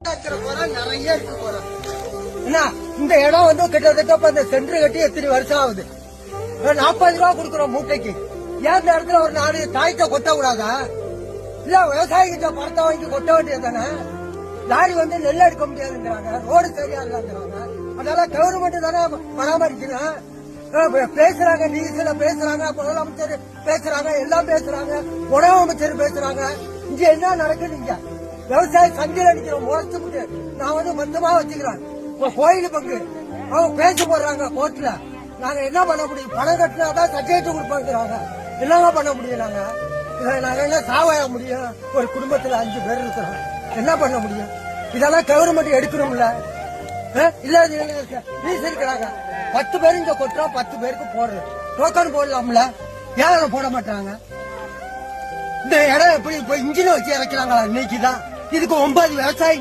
நிறைய இருக்கு போறோம். இந்த இடம் வந்து கிட்டத்தட்ட இந்த சென்டர் கட்டி எத்தனை வருஷம் ஆகுது. 40 ரூபா கொடுக்குறோம் மூட்டைக்கு. ஏன் இந்த இடத்துல ஒரு 4 தாயத்தை கொட்ட கூடாதா? இல்ல விவசாயிகிட்ட பணத்தை வாங்கி கொட்ட வேண்டியது தானே. லாரி வந்து நெல் எடுக்க முடியாதுங்கிறாங்க, ரோடு சரியா இல்லைங்கிறாங்க. அதனால கவர்மெண்ட் தானே பராமரிக்கணும். பேசுறாங்க, நியூஸ்ல பேசுறாங்க, முதலமைச்சர் பேசுறாங்க, எல்லாம் பேசுறாங்க, உணவு அமைச்சர் பேசுறாங்க. இங்க என்ன நடக்குது? இங்க விவசாய சந்தையில் அடிக்கிறோம் முறைச்சு. நான் வந்து மொத்தமா வச்சுக்கிறேன் கோயில் பங்கு. அவங்க பேச போடுறாங்க கோர்ட்ல. நாங்க என்ன பண்ண முடியும்? பணம் கட்டினாதான் சர்டிபிகேட் கொடுப்பாங்க. என்னங்க பண்ண முடியும்? நாங்க என்ன சாவாய முடியும்? ஒரு குடும்பத்துல 5 பேர் இருக்கிறோம், என்ன பண்ண முடியும்? இதெல்லாம் கவர்மெண்ட் எடுக்கணும்ல. இல்ல இருக்கிறாங்க 10 பேர் இங்க கொட்டுறோம், 10 பேருக்கு போடுறோம். டோக்கன் போடலாம்ல, ஏன் போட மாட்டாங்க? இந்த இடம் எப்படி இன்ஜின் வச்சு இறக்கிறாங்களா? இன்னைக்குதான் இதுக்கு 9 விவசாயி